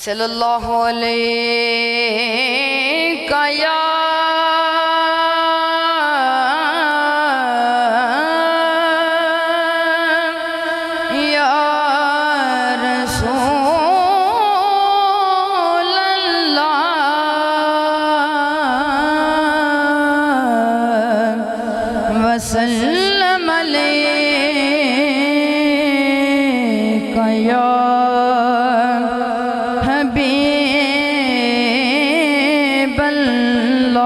صلی اللہ علیہ یا رسول اللہ وسلم علیک یا حبیب اللہ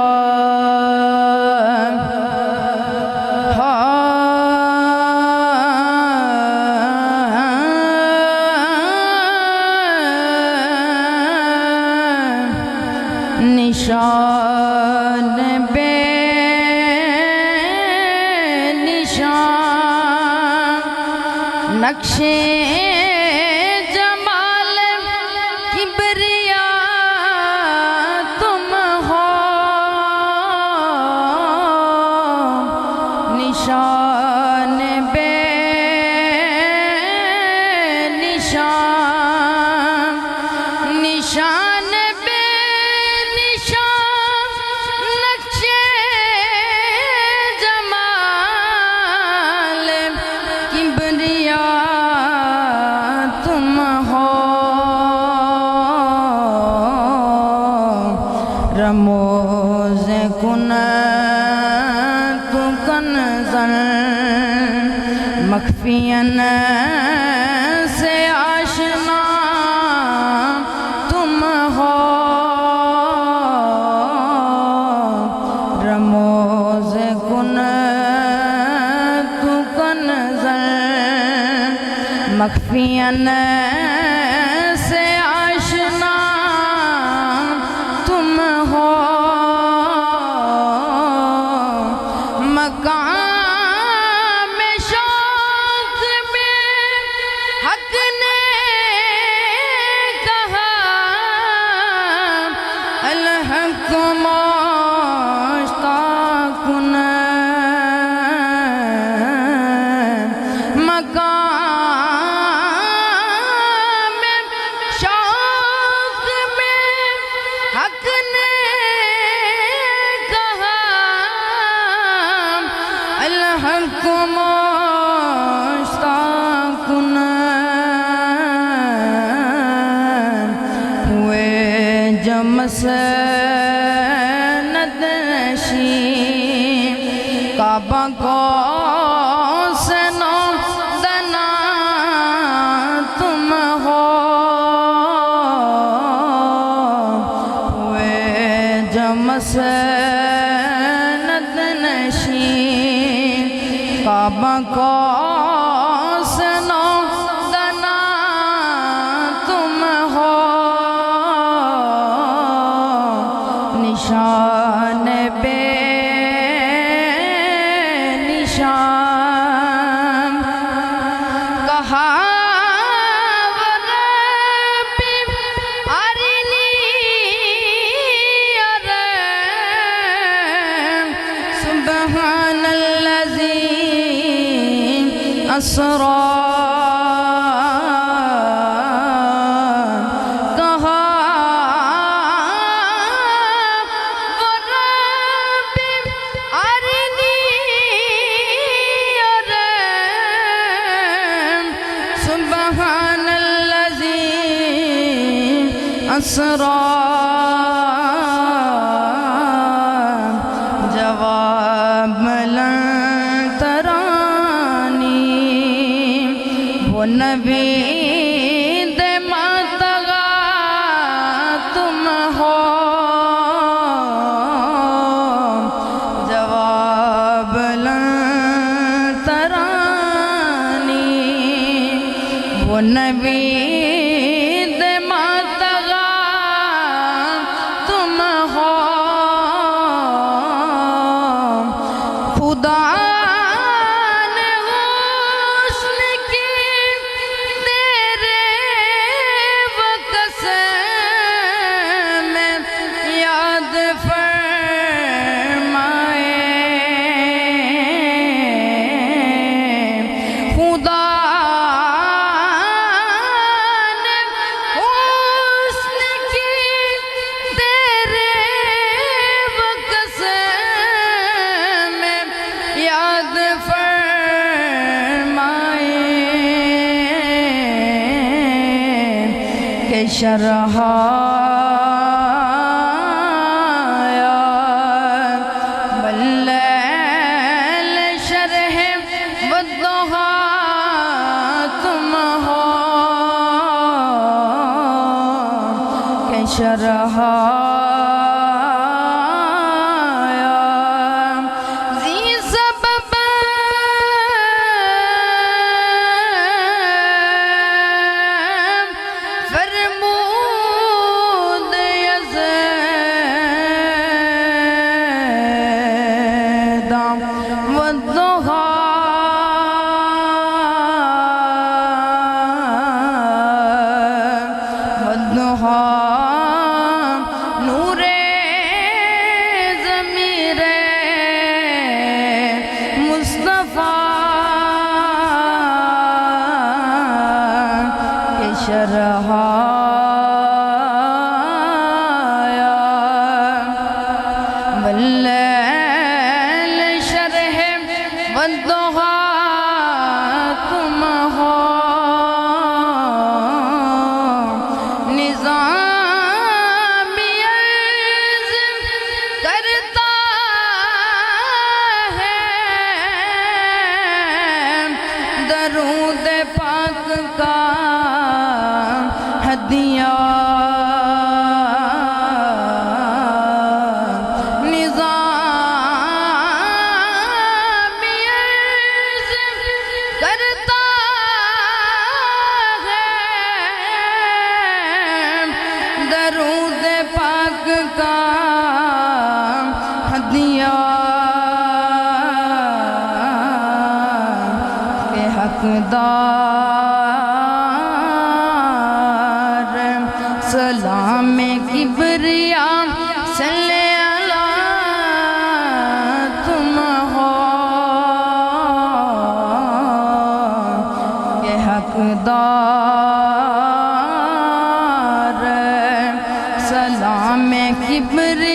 نشان بے نشان نقش جمال کبریا تم ہو نشان بے نشان نشان بے نشان نقش جمال کبریا تم ہو رموز کنت کنزا مخفیاً سے آشنا تم ہو رموز کنت کنزا مخفیاً سے آشنا تم ہو مقام شوق میں حق نے کہا الحق مشتاق مقام شوق میں حق نے کہا الحق مشتاق ہوئے جب مسند نشین کعبہ کو سے نو دنا تم ہو ہوئے جب مسند نشین کعبہ کو سے نو دنا تم ہو نشان بے نشان کہا ربی ارنی سبحان الذی اسری سبحان الذی اسری جواب لن ترانی وہ نبی ماتغا تم ہو جواب لن ترانی وہ نبی ماتغا تم ہو خدا نے حسن کی تیرے وقت سے میں یاد فرمائے خدا شرح واللیل شرح والضحا تم ہو کہ شرح نور ضمیر مصطفیٰ کے شرح واللیل شرح والضحا تم ہو درود پاک کا ہدیہ نظامی عرض کرتا ہے درود پاک کا ہدیہ حقدار سلام کبریا صلی اللہ تم ہو کہ حقدار سلام کبریا